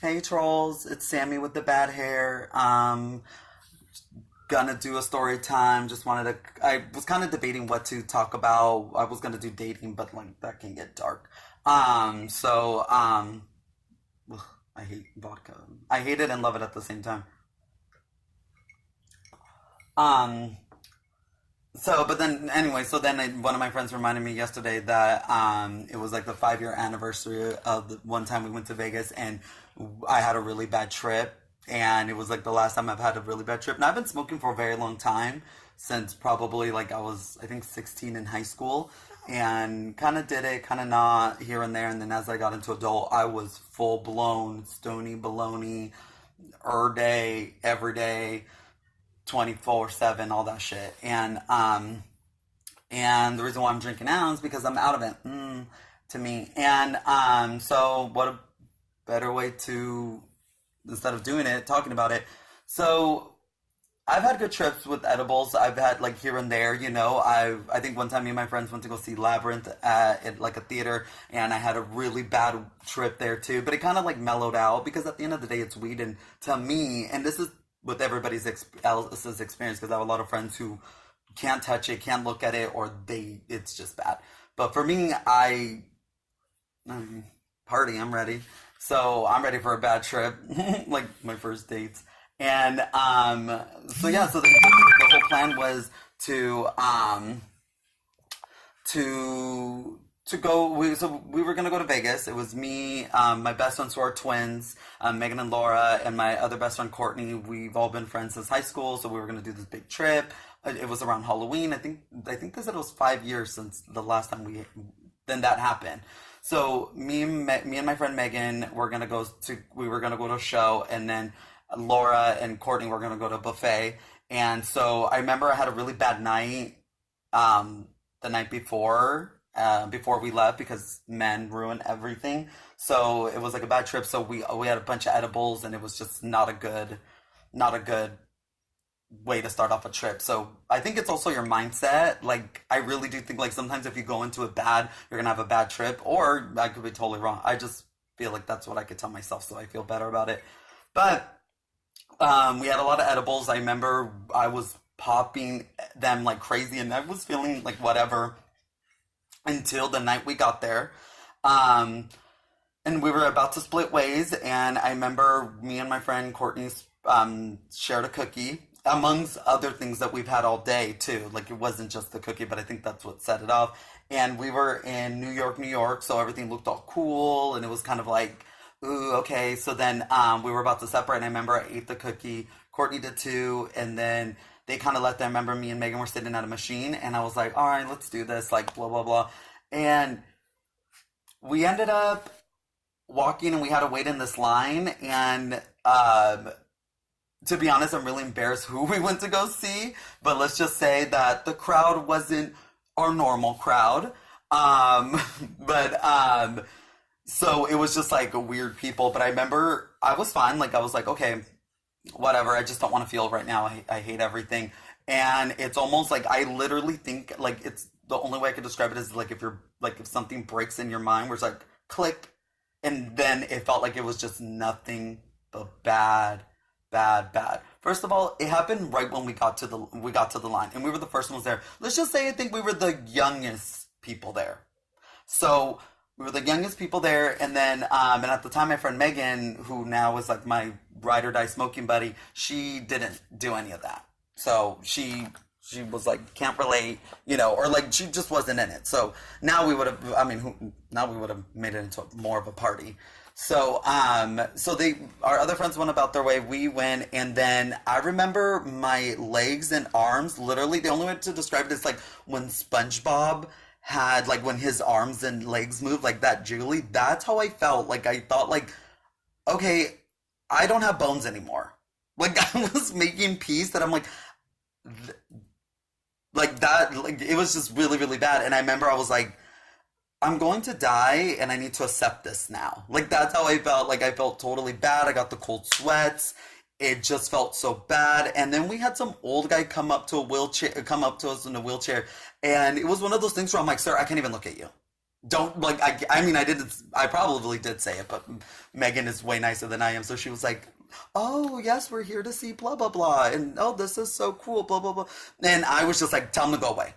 Hey trolls, it's Sammy with the bad hair. Gonna do a story time. Just wanted to. I was kind of debating what to talk about. I was gonna do dating, but like that can get dark. So ugh, I hate vodka. I hate it and love it at the same time. Um, but then anyway, one of my friends reminded me yesterday that it was like the 5 year anniversary of the one time we went to Vegas, and I had a really bad trip, and it was like the last time I've had a really bad trip. And I've been smoking for a very long time, since probably like I was, I think, 16 in high school, and kind of did it, kind of not here and there. And then as I got into adult, I was full blown stony baloney, day, every day, 24/7, all that shit. And the reason why I'm drinking now is because I'm out of it. To me. And so what a better way to, instead of doing it, talking about it. So I've had good trips with edibles. I've had like here and there, I think one time me and my friends went to go see Labyrinth at like a theater, and I had a really bad trip there too. But it kind of like mellowed out because at the end of the day, it's weed, and to me, and this is with everybody's else's experience, because I have a lot of friends who can't touch it, can't look at it, or it's just bad. But for me, party, I'm ready. So I'm ready for a bad trip, like my first dates. And so yeah, so the whole plan was to go. We were gonna go to Vegas. It was me, my best friends who are twins, Megan and Laura, and my other best friend Courtney. We've all been friends since high school, so we were gonna do this big trip. It was around Halloween. I think they said it was 5 years since the last time then that happened. So me and my friend Megan we were gonna go to a show, and then Laura and Courtney were gonna go to a buffet. And so I remember I had a really bad night, the night before we left, because men ruin everything. So it was like a bad trip. So we had a bunch of edibles, and it was just not a good way to start off a trip. So I think it's also your mindset. Like I really do think like sometimes if you go into it bad, you're gonna have a bad trip. Or I could be totally wrong. I just feel like that's what I could tell myself, so I feel better about it. But we had a lot of edibles. I remember I was popping them like crazy, and I was feeling like whatever until the night we got there. Um, and we were about to split ways, and I remember me and my friend Courtney shared a cookie, amongst other things that we've had all day too. Like it wasn't just the cookie, but I think that's what set it off. And we were in New York, New York, so everything looked all cool, and it was kind of like, ooh, okay. So then we were about to separate, and I remember I ate the cookie, Courtney did too, and then they kind of left. I remember me and Megan were sitting at a machine, and I was like, all right, let's do this, like blah blah blah. And we ended up walking, and we had to wait in this line. And to be honest, I'm really embarrassed who we went to go see, but let's just say that the crowd wasn't our normal crowd. Um, but so it was just like weird people. But I remember I was fine. Like I was like, okay, whatever. I just don't want to feel right now. I hate everything. And it's almost like I literally think like it's the only way I could describe it is like if something breaks in your mind where it's like click, and then it felt like it was just nothing but bad, bad, bad. First of all, it happened right when we got to the line, and we were the first ones there. Let's just say I think we were the youngest people there. So we were the youngest people there, and then and at the time, my friend Megan, who now is like my ride or die smoking buddy, she didn't do any of that. So she was like can't relate, or like she just wasn't in it. So now we would have, I mean, now we would have made it into more of a party. So our other friends went about their way. We went, and then I remember my legs and arms. Literally, the only way to describe it is like when SpongeBob had like when his arms and legs moved like that jiggly. That's how I felt. Like I thought like, okay, I don't have bones anymore. Like I was making peace that I'm th- like that. Like it was just really really bad. And I remember I was like, I'm going to die, and I need to accept this now. Like that's how I felt. Like I felt totally bad. I got the cold sweats. It just felt so bad. And then we had some old guy come up to us in a wheelchair, and it was one of those things where I'm like, sir, I can't even look at you. don't like I mean I didn't I probably did say it, but Megan is way nicer than I am, so she was like, oh yes, we're here to see blah blah blah, and oh this is so cool blah blah blah, and I was just like, tell them to go away.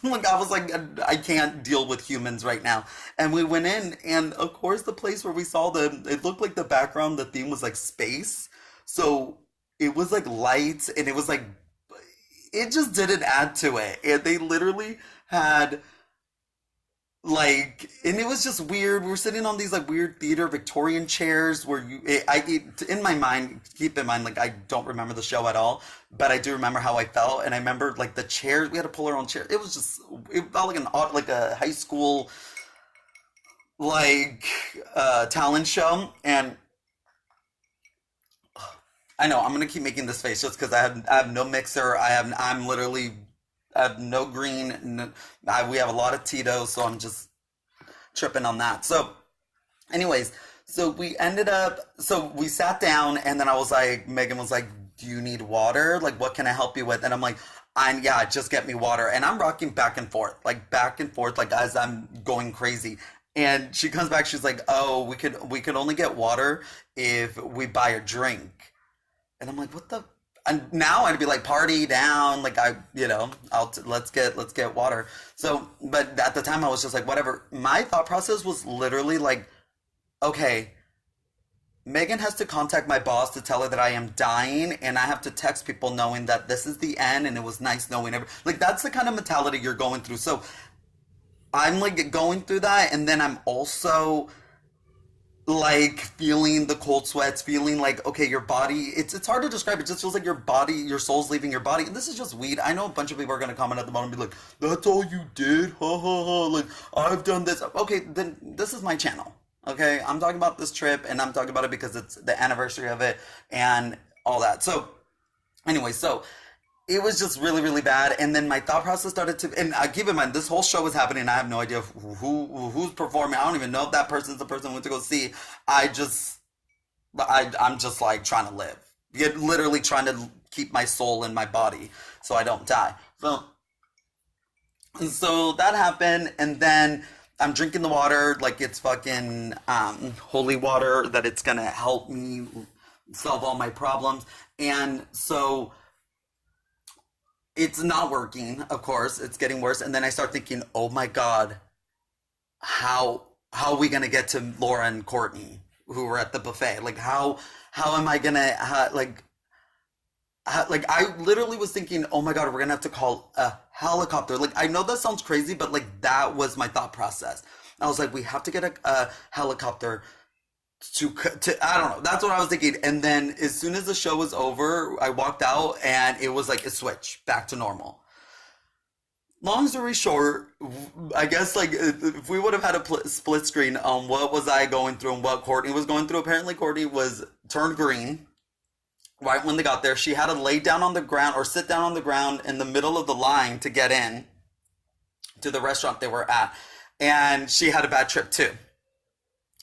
Like I was like, I can't deal with humans right now. And we went in, and of course the place where we saw them, it looked like the background, the theme was like space, so it was like lights, and it was like it just didn't add to it, and they literally had like, and it was just weird. We were sitting on these like weird theater Victorian chairs where in my mind, keep in mind, like I don't remember the show at all, but I do remember how I felt, and I remember like the chairs. We had to pull our own chair. It was just, it felt like like a high school like talent show, and I know I'm gonna keep making this face just because I have no mixer. I'm literally I have no green. No, we have a lot of Tito's, so I'm just tripping on that. So, anyways, so we ended up. So we sat down, and then I was like, Megan was like, "Do you need water? Like, what can I help you with?" And I'm like, "I'm yeah, just get me water." And I'm rocking back and forth, like as I'm going crazy. And she comes back. She's like, "Oh, we could only get water if we buy a drink." And I'm like, what the? And now I'd be like, party down, like let's get water. So, but at the time I was just like, whatever. My thought process was literally like, okay, Megan has to contact my boss to tell her that I am dying, and I have to text people knowing that this is the end, and it was nice knowing like that's the kind of mentality you're going through. So I'm like going through that, and then I'm also like feeling the cold sweats, feeling like okay, your body. It's hard to describe. It just feels like your body, your soul's leaving your body. And this is just weed. I know a bunch of people are gonna comment at the bottom and be like, "That's all you did?" Ha ha ha. Like I've done this. Okay, then this is my channel. Okay, I'm talking about this trip, and I'm talking about it because it's the anniversary of it and all that. So anyway, so it was just really really bad, and then my thought process started to, and I keep in mind this whole show was happening. I have no idea who's performing. I don't even know if that person's the person I went to go see. I'm just like trying to live. You're literally trying to keep my soul in my body so I don't die. So that happened, and then I'm drinking the water like it's fucking holy water, that it's gonna help me solve all my problems. And so it's not working, of course. It's getting worse. And then I start thinking, oh my God, how are we gonna get to Laura and Courtney who were at the buffet? Like how am I gonna like I literally was thinking, oh my God, we're gonna have to call a helicopter. Like I know that sounds crazy, but like that was my thought process. I was like, we have to get a helicopter to I don't know. That's what I was thinking. And then as soon as the show was over, I walked out, and it was like a switch back to normal. Long story short, I guess like if we would have had a split screen on what was I going through and what Courtney was going through. Apparently, Courtney was turned green right when they got there. She had to lay down on the ground or sit down on the ground in the middle of the line to get in to the restaurant they were at, and she had a bad trip too.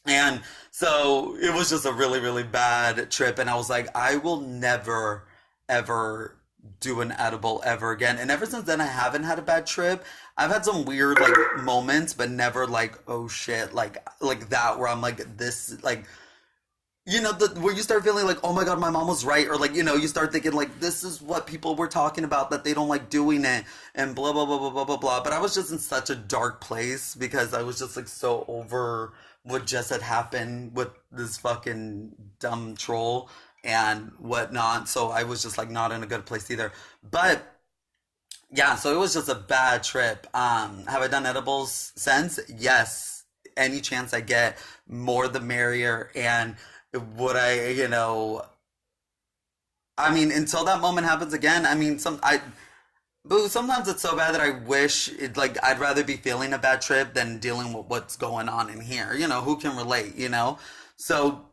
And so it was just a really, really bad trip. And I was like, I will never, ever do an edible ever again. And ever since then, I haven't had a bad trip. I've had some weird like moments, but never like, oh shit, like that where I'm like this, like where you start feeling like, oh my God, my mom was right, or like you start thinking like this is what people were talking about, that they don't like doing it, and blah blah blah blah blah blah blah. But I was just in such a dark place because I was just like so over what just had happened with this fucking dumb troll and whatnot. So I was just like not in a good place either. But yeah, so it was just a bad trip. Have I done edibles since? Yes. Any chance I get, more the merrier. And would I, I mean, until that moment happens again, I mean, but sometimes it's so bad that I wish like I'd rather be feeling a bad trip than dealing with what's going on in here. Who can relate? So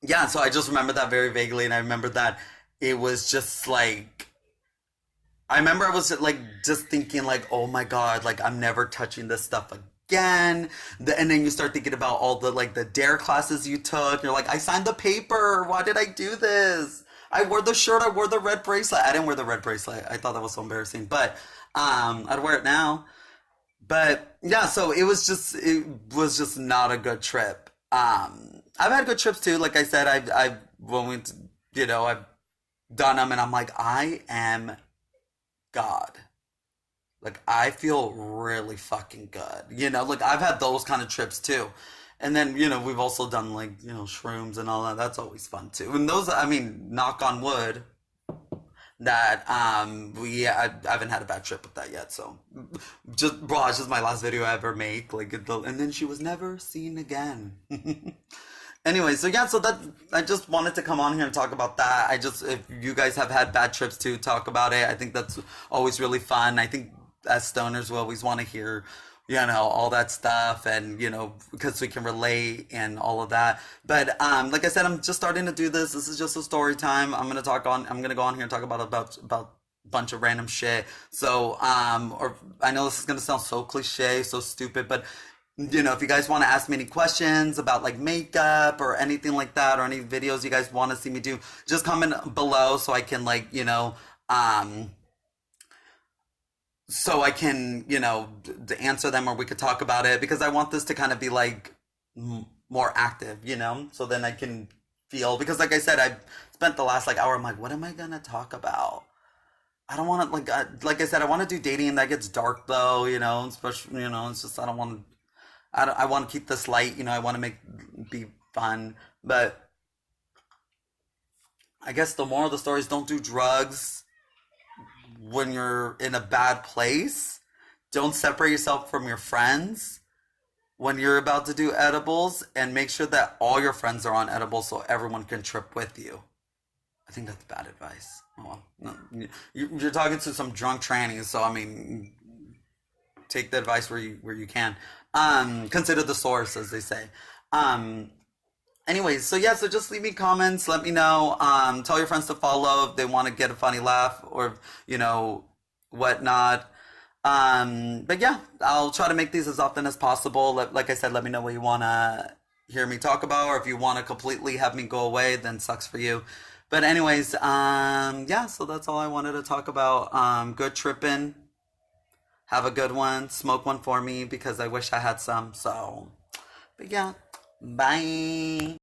yeah, so I just remember that very vaguely, and I remember that it was just like I remember I was like just thinking like, oh my God, like I'm never touching this stuff again. And then you start thinking about all the like the dare classes you took. You're like, I signed the paper. Why did I do this? I wore the shirt. I wore the red bracelet. I didn't wear the red bracelet. I thought that was so embarrassing. But I'd wear it now. But yeah, so it was just not a good trip. I've had good trips too. Like I said, I when we, I've done them, and I'm like, I am God. Like I feel really fucking good. Like I've had those kind of trips too. And then, we've also done like, shrooms and all that. That's always fun too. And those, I mean, knock on wood, that I haven't had a bad trip with that yet. So just bro, it's just my last video I ever make. And then she was never seen again. Anyway, so yeah, so that I just wanted to come on here and talk about that. If you guys have had bad trips too, talk about it. I think that's always really fun. I think as stoners we always want to hear, all that stuff, and because we can relate and all of that. But like I said, I'm just starting to do this. This is just a story time. I'm gonna go on here and talk about a bunch of random shit. So or I know this is gonna sound so cliche, so stupid, but if you guys want to ask me any questions about like makeup or anything like that, or any videos you guys want to see me do, just comment below so I can um, answer them, or we could talk about it, because I want this to kind of be like more active, so then I can feel, because like I said, I spent the last like hour, I'm like, what am I gonna talk about? I don't want to like I said, I want to do dating, and that gets dark though, especially, it's just, I want to keep this light, I want to be fun, but I guess the moral of the story is don't do drugs when you're in a bad place. Don't separate yourself from your friends when you're about to do edibles, and make sure that all your friends are on edibles so everyone can trip with you. I think that's bad advice. Oh, well, no, you're talking to some drunk trannies, so I mean, take the advice where you can. Consider the source, as they say. Um, Anyways, so yeah, so just leave me comments, let me know. Tell your friends to follow if they want to get a funny laugh, or whatnot. But yeah, I'll try to make these as often as possible. Like I said, let me know what you want to hear me talk about, or if you want to completely have me go away, then sucks for you. But anyways, yeah, so that's all I wanted to talk about. Good tripping. Have a good one. Smoke one for me because I wish I had some. So, but yeah, bye.